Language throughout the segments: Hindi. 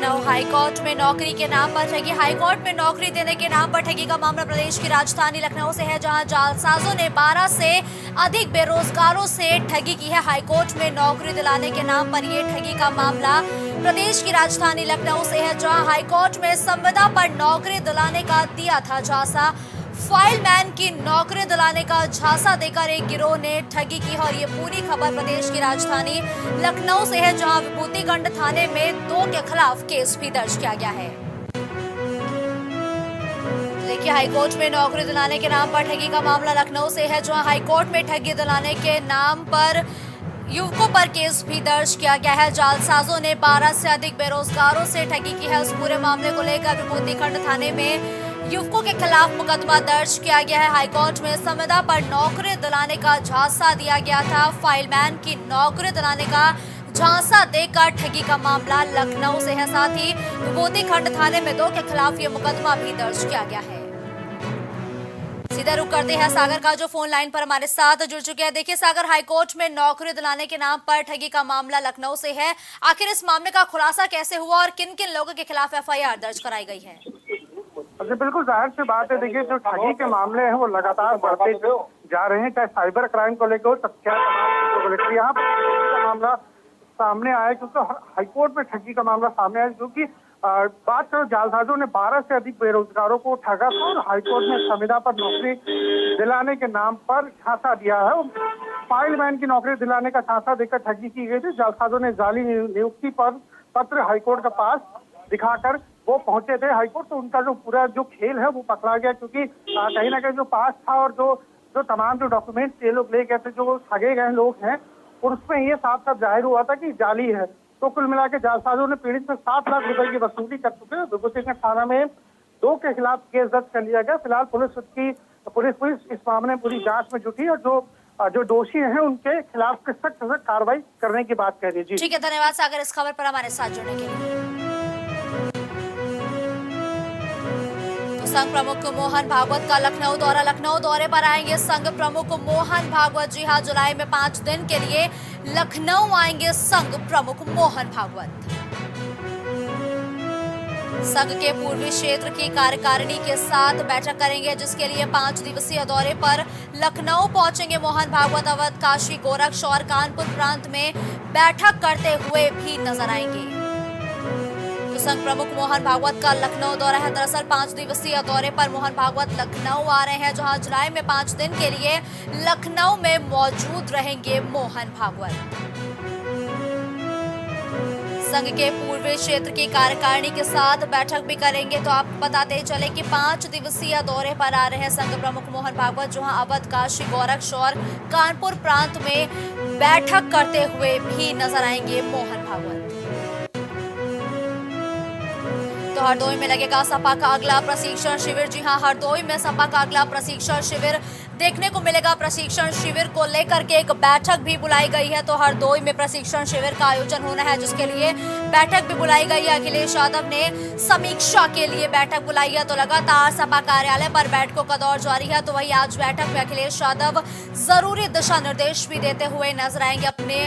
लखनऊ हाईकोर्ट में नौकरी के नाम पर ठगी। हाईकोर्ट में नौकरी देने के नाम पर ठगी का मामला प्रदेश की राजधानी लखनऊ से है, जहां जालसाजों ने 12 से अधिक बेरोजगारों से ठगी की है। हाईकोर्ट में नौकरी दिलाने के नाम पर ये ठगी का मामला प्रदेश की राजधानी लखनऊ से है, जहां हाईकोर्ट में संविदा पर नौकरी दिलाने का दिया था झांसा। फाइलमैन की नौकरी दिलाने का झांसा देकर एक गिरोह ने ठगी की और ये पूरी खबर प्रदेश की राजधानी लखनऊ से है, जहां विभूतिगंज थाने में 2 के खिलाफ केस भी दर्ज किया गया है। देखिए, हाईकोर्ट में नौकरी दिलाने के नाम पर ठगी का मामला लखनऊ से है, जहां हाईकोर्ट में ठगी दिलाने के नाम पर युवकों पर केस भी दर्ज किया गया है। जालसाजों ने 12 से अधिक बेरोजगारों से ठगी की है। उस पूरे मामले को लेकर विभूतिगंज थाने में युवकों के खिलाफ मुकदमा दर्ज किया गया है। हाईकोर्ट में संविदा पर नौकरी दिलाने का झांसा दिया गया था। फाइलमैन की नौकरी दिलाने का झांसा देकर ठगी का मामला लखनऊ से है। साथ ही विभूतिगंज थाने में 2 के खिलाफ ये मुकदमा भी दर्ज किया गया है। सीधा रुख करते हैं सागर का, जो फोन लाइन पर हमारे साथ जुड़ चुके हैं। देखिए सागर, हाईकोर्ट में नौकरी दिलाने के नाम पर ठगी का मामला लखनऊ से है। आखिर इस मामले का खुलासा कैसे हुआ और किन किन लोगों के खिलाफ FIR दर्ज कराई गई है? जी बिल्कुल, जाहिर सी बात है। देखिए, जो ठगी के मामले हैं वो लगातार बढ़ते जा रहे हैं, चाहे साइबर क्राइम को लेकर हो, तथ्यात्मक को लेकर। यहाँ पर मामला सामने आया क्योंकि हाईकोर्ट में ठगी का मामला सामने आया, क्योंकि बात करो जालसाजों ने 12 से अधिक बेरोजगारों को ठगा था और हाईकोर्ट में संविदा पर नौकरी दिलाने के नाम पर झांसा दिया है। फाइलमैन की नौकरी दिलाने का झांसा देकर ठगी की गई थी। जालसाजों ने जाली नियुक्ति पर पत्र हाईकोर्ट के पास दिखाकर वो पहुंचे थे हाईकोर्ट, तो उनका जो पूरा जो खेल है वो पकड़ा गया, क्योंकि कहीं ना कहीं जो पास था और जो तमाम जो डॉक्यूमेंट्स ये लोग ले गए थे, जो ठगे गए लोग हैं, और उसमें ये साफ साफ जाहिर हुआ था कि जाली है। तो कुल मिला के जालसाजों ने पीड़ित से 7 लाख रुपए की वसूली कर चुके हैं। विभूतिगंज थाना में 2 के खिलाफ केस दर्ज कर लिया गया। फिलहाल पुलिस इस मामले में पूरी जांच में जुटी और जो दोषी हैं उनके खिलाफ सख्त कार्रवाई करने की बात कह रही है। ठीक है, धन्यवाद सागर इस खबर पर हमारे साथ जुड़ने के लिए। संघ प्रमुख मोहन भागवत का लखनऊ दौरा। लखनऊ दौरे पर आएंगे संघ प्रमुख मोहन भागवत। जी हां, जुलाई में 5 दिन के लिए लखनऊ आएंगे संघ प्रमुख मोहन भागवत। संघ के पूर्वी क्षेत्र की कार्यकारिणी के साथ बैठक करेंगे, जिसके लिए 5 दिवसीय दौरे पर लखनऊ पहुंचेंगे मोहन भागवत। अवध, काशी, गोरक्ष और कानपुर प्रांत में बैठक करते हुए भी नजर आएंगे। तो संघ प्रमुख मोहन भागवत का लखनऊ दौरा है। दरअसल 5 दिवसीय दौरे पर मोहन भागवत लखनऊ आ रहे हैं, जहां जुलाई में 5 दिन के लिए लखनऊ में मौजूद रहेंगे मोहन भागवत। संघ के पूर्वी क्षेत्र की कार्यकारिणी के साथ बैठक भी करेंगे। तो आप बताते चले कि 5 दिवसीय दौरे पर आ रहे हैं संघ प्रमुख मोहन भागवत, जहां अवध, काशी, गोरक्ष और कानपुर प्रांत में बैठक करते हुए भी नजर आएंगे मोहन भागवत। तो हरदोई में लगेगा सपा का अगला प्रशिक्षण शिविर। जी हां, हरदोई में सपा का अगला प्रशिक्षण शिविर देखने को मिलेगा। प्रशिक्षण शिविर को लेकर के एक बैठक भी बुलाई गई है। तो हरदोई में प्रशिक्षण शिविर का आयोजन होना है, जिसके लिए बैठक भी बुलाई गई है। अखिलेश यादव ने समीक्षा के लिए बैठक बुलाई है। तो लगातार सपा कार्यालय पर बैठकों का दौर जारी है। तो वही आज बैठक में अखिलेश यादव जरूरी दिशा निर्देश भी देते हुए नजर आएंगे। अपने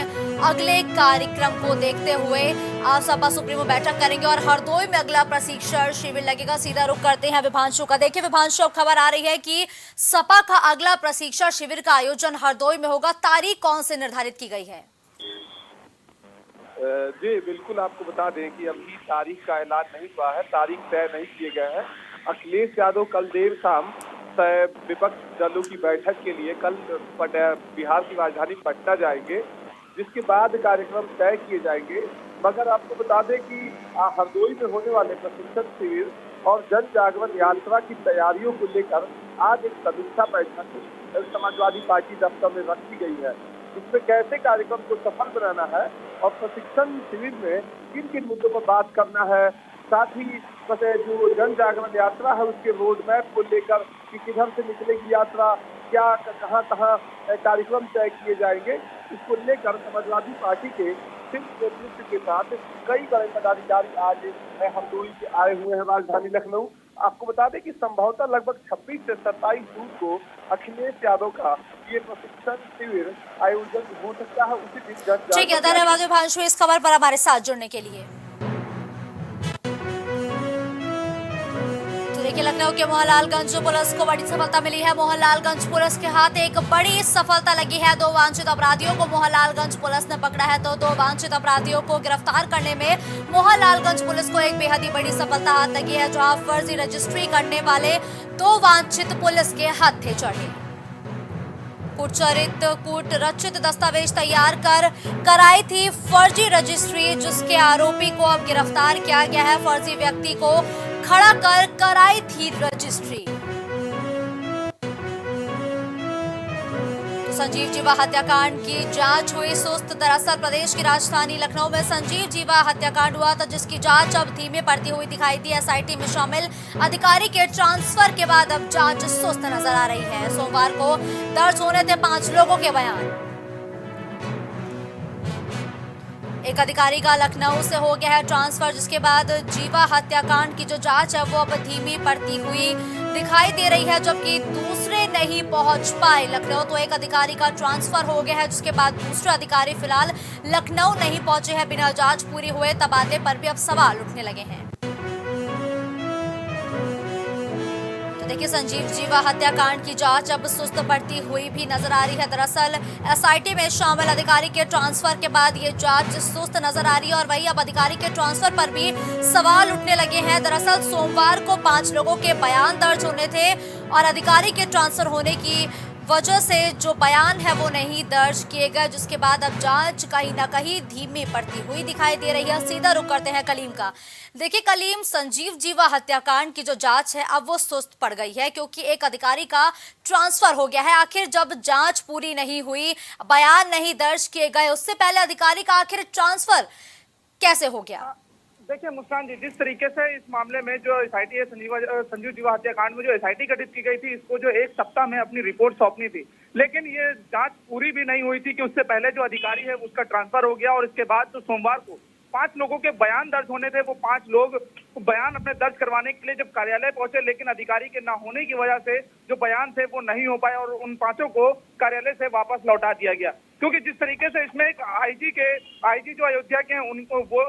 अगले कार्यक्रम को देखते हुए आज सपा सुप्रीमो बैठक करेंगे और हरदोई में अगला प्रशिक्षण शिविर लगेगा। सीधा रुख करते हैं विभांशु का। देखिए विभांशु, अब खबर आ रही है कि सपा का अगला प्रशिक्षण शिविर का आयोजन हरदोई में होगा। तारीख कौन से निर्धारित की गई है? जी बिल्कुल, आपको बता दें कि अभी तारीख का ऐलान नहीं हुआ है, तारीख तय नहीं किए गए हैं। अखिलेश यादव कल देर शाम विपक्ष दलों की बैठक के लिए कल बिहार की राजधानी पटना जाएंगे, जिसके बाद कार्यक्रम तय किए जाएंगे। मगर आपको बता दें कि हरदोई में होने वाले प्रशिक्षण शिविर और जन जागरण यात्रा की तैयारियों को लेकर आज एक समीक्षा बैठक समाजवादी पार्टी दफ्तर में रखी गई है। इसमें कैसे कार्यक्रम को सफल बनाना है और प्रशिक्षण शिविर में किन किन मुद्दों पर बात करना है, साथ ही जो जन जागरण यात्रा है उसके रोड मैप को लेकर कि किधर से निकलेगी यात्रा, क्या कहाँ कहाँ कार्यक्रम तय किए जाएंगे, इसको लेकर समाजवादी पार्टी के शीर्ष नेतृत्व के साथ कई बड़े पदाधिकारी आज हरदोई से आए हुए हैं राजधानी लखनऊ। आपको बता दें कि संभवतः लगभग 26 से 27 जून को अखिलेश यादव का ये प्रशिक्षण शिविर आयोजन हो सकता है। उसी दिन ठीक है, धन्यवाद विभांशु इस खबर पर हमारे साथ जुड़ने के लिए। देखिए लखनऊ के मोहनलालगंज पुलिस को बड़ी सफलता मिली है। मोहनलालगंज पुलिस के हाथ एक बड़ी सफलता लगी है। 2 वांछित अपराधियों को मोहनलालगंज पुलिस ने पकड़ा है। तो 2 वांछित अपराधियों को गिरफ्तार करने में मोहनलालगंज पुलिस को एक बेहद ही बड़ी सफलता हाथ लगी है, जहां फर्जी रजिस्ट्री करने वाले 2 वांछित पुलिस के हत्थे चढ़े। कूट रचित दस्तावेज तैयार कर कराई थी फर्जी रजिस्ट्री, जिसके आरोपी को अब गिरफ्तार किया गया है। फर्जी व्यक्ति को खड़ा कर कराई थी रजिस्ट्री। तो संजीव जीवा हत्याकांड की जांच हुई सुस्त। दरअसल प्रदेश की राजधानी लखनऊ में संजीव जीवा हत्याकांड हुआ था, जिसकी जांच अब धीमे पड़ती हुई दिखाई दी। एसआईटी में शामिल अधिकारी के ट्रांसफर के बाद अब जांच सुस्त नजर आ रही है। सोमवार को दर्ज होने थे 5 लोगों के बयान। एक अधिकारी का लखनऊ से हो गया है ट्रांसफर, जिसके बाद जीवा हत्याकांड की जो जांच है वो अब धीमी पड़ती हुई दिखाई दे रही है, जबकि दूसरे नहीं पहुंच पाए लखनऊ। तो एक अधिकारी का ट्रांसफर हो गया है, जिसके बाद दूसरे अधिकारी फिलहाल लखनऊ नहीं पहुंचे हैं। बिना जांच पूरी हुए तबादले पर भी अब सवाल उठने लगे हैं। देखिए संजीव जीवा हत्याकांड की जांच अब सुस्त पड़ती हुई भी नजर आ रही है। दरअसल एसआईटी में शामिल अधिकारी के ट्रांसफर के बाद ये जांच सुस्त नजर आ रही है और वही अब अधिकारी के ट्रांसफर पर भी सवाल उठने लगे हैं। दरअसल सोमवार को 5 लोगों के बयान दर्ज होने थे और अधिकारी के ट्रांसफर होने की वजह से जो बयान है वो नहीं दर्ज किए गए, जिसके बाद अब जांच कहीं ना कहीं धीमी पड़ती हुई दिखाई दे रही है। सीधा रुख करते हैं कलीम का। देखिए कलीम, संजीव जीवा हत्याकांड की जो जांच है अब वो सुस्त पड़ गई है, क्योंकि एक अधिकारी का ट्रांसफर हो गया है। आखिर जब जांच पूरी नहीं हुई, बयान नहीं दर्ज किए गए, उससे पहले अधिकारी का आखिर ट्रांसफर कैसे हो गया? देखिए मुस्कान जी, जिस तरीके से इस मामले में जो एसआईटी है संजीव जीवा हत्याकांड में जो एसआईटी गठित की गई थी, इसको जो 1 सप्ताह में अपनी रिपोर्ट सौंपनी थी, लेकिन ये जांच पूरी भी नहीं हुई थी कि उससे पहले जो अधिकारी है उसका ट्रांसफर हो गया। और इसके बाद तो सोमवार को 5 लोगों के बयान दर्ज होने थे। वो 5 लोग बयान अपने दर्ज करवाने के लिए जब कार्यालय पहुंचे, लेकिन अधिकारी के ना होने की वजह से जो बयान थे वो नहीं हो पाए और उन 5 को कार्यालय से वापस लौटा दिया गया। क्योंकि जिस तरीके से इसमें एक आईजी जो अयोध्या के हैं, उनको वो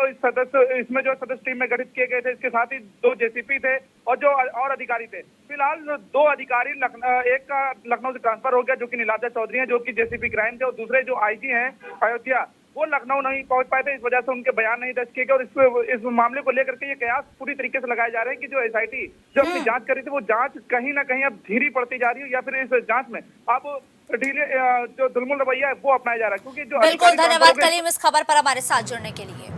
इसमें जो सदस्य टीम में गठित किए गए थे, इसके साथ ही 2 जेसीपी थे और जो और अधिकारी थे। फिलहाल 2 अधिकारी एक का लखनऊ से ट्रांसफर हो गया, जो कि नीलाब्जा चौधरी हैं, जो कि जेसीपी क्राइम थे, और दूसरे जो आईजी हैं अयोध्या, वो लखनऊ नहीं पहुंच पाए थे। इस वजह से उनके बयान नहीं दर्ज किए गए और इस मामले को लेकर के ये कयास पूरी तरीके से लगाए जा रहे हैं कि जो एसआईटी जो अपनी जांच कर रही थी, वो जांच कहीं ना कहीं अब धीरी पड़ती जा रही है, या फिर इस जांच में अब ढीले जो दुलमुल रवैया है वो अपनाया जा रहा है। क्योंकि जो बिल्कुल, धन्यवाद कलीम इस खबर पर हमारे साथ जुड़ने के लिए।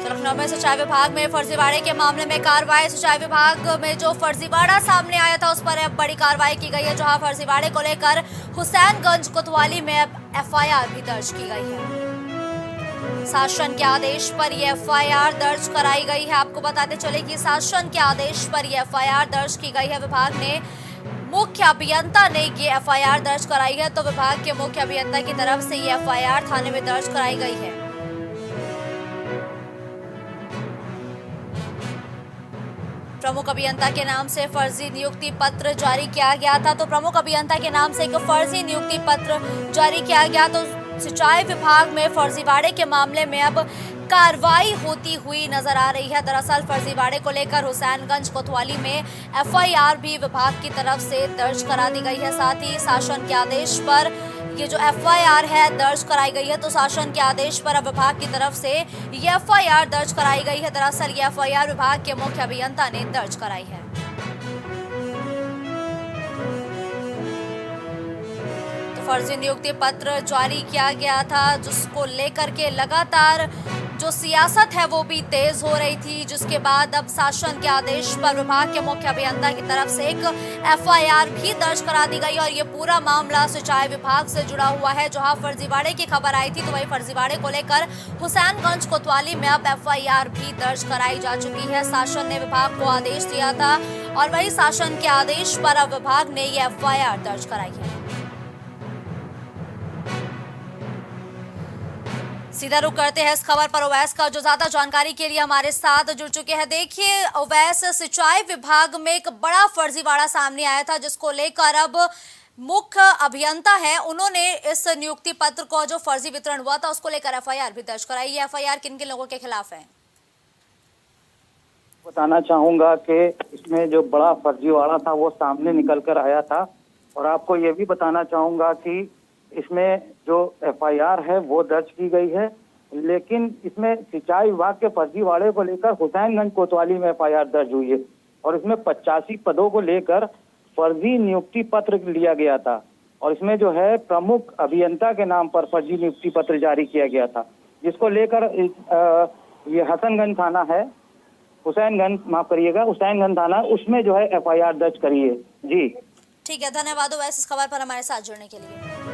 लखनऊ में सिंचाई विभाग में फर्जीवाड़े के मामले में कार्रवाई। सिंचाई विभाग में जो फर्जीवाड़ा सामने आया था उस पर अब बड़ी कार्रवाई की गई है, जहां फर्जीवाड़े को लेकर हुसैनगंज कोतवाली में अब एफआईआर भी दर्ज की गई है। शासन के आदेश पर यह एफआईआर दर्ज कराई गई है। आपको बताते चले कि शासन के आदेश पर यह एफआईआर दर्ज की गई है। विभाग ने मुख्य अभियंता ने ये एफआईआर दर्ज कराई है, तो विभाग के मुख्य अभियंता की तरफ से ये एफआईआर थाने में दर्ज कराई गई है। प्रमुख अभियंता के नाम से फर्जी नियुक्ति पत्र जारी किया गया था। तो प्रमुख अभियंता के नाम से एक फर्जी नियुक्ति पत्र जारी किया गया। तो सिंचाई विभाग में फर्जीवाड़े के मामले में अब कार्रवाई होती हुई नजर आ रही है। दरअसल फर्जीवाड़े को लेकर हुसैनगंज कोतवाली में एफआईआर भी विभाग की तरफ से दर्ज करा दी गई है। साथ ही शासन के आदेश पर ये जो एफआईआर है दर्ज कराई गई है। तो शासन के आदेश पर अब विभाग की तरफ से ये एफआईआर दर्ज कराई गई है। दरअसल ये एफआईआर विभाग के मुख्य अभियंता ने दर्ज कराई है। तो फर्जी नियुक्ति पत्र जारी किया गया था, जिसको लेकर के लगातार जो सियासत है वो भी तेज हो रही थी, जिसके बाद अब शासन के आदेश पर विभाग के मुख्य अभियंता की तरफ से एक एफआईआर भी दर्ज करा दी गई। और ये पूरा मामला सिंचाई विभाग से जुड़ा हुआ है। जहां फर्जीवाड़े की खबर आई थी, तो वही फर्जीवाड़े को लेकर हुसैनगंज कोतवाली में अब एफआईआर भी दर्ज कराई जा चुकी है। शासन ने विभाग को आदेश दिया था और वही शासन के आदेश पर अब विभाग ने ये एफआईआर दर्ज कराई है। सीधा रुख करते हैं इस खबर पर ओवैस का, जो ज्यादा जानकारी के लिए हमारे साथ जुड़ चुके हैं। देखिए ओवैस, सिंचाई विभाग में एक बड़ा फर्जीवाड़ा सामने आया था, जिसको लेकर अब मुख्य अभियंता है, उन्होंने इस नियुक्ति पत्र को जो फर्जी वितरण हुआ था उसको लेकर एफआईआर भी दर्ज कराई है। एफआईआर किन किन लोगों के खिलाफ है? बताना चाहूंगा कि इसमें जो बड़ा फर्जीवाड़ा था वो सामने निकल कर आया था। और आपको ये भी बताना चाहूंगा कि इसमें जो एफआईआर है वो दर्ज की गई है, लेकिन इसमें सिंचाई विभाग के फर्जीवाड़े को लेकर हुसैनगंज कोतवाली में एफआईआर दर्ज हुई है और इसमें 85 पदों को लेकर फर्जी नियुक्ति पत्र लिया गया था और इसमें जो है प्रमुख अभियंता के नाम पर फर्जी नियुक्ति पत्र जारी किया गया था, जिसको लेकर ये हसनगंज थाना है, हुसैनगंज थाना, उसमें जो है एफआईआर दर्ज करी है। जी ठीक है, धन्यवाद ओवैस इस खबर पर हमारे साथ जुड़ने के लिए।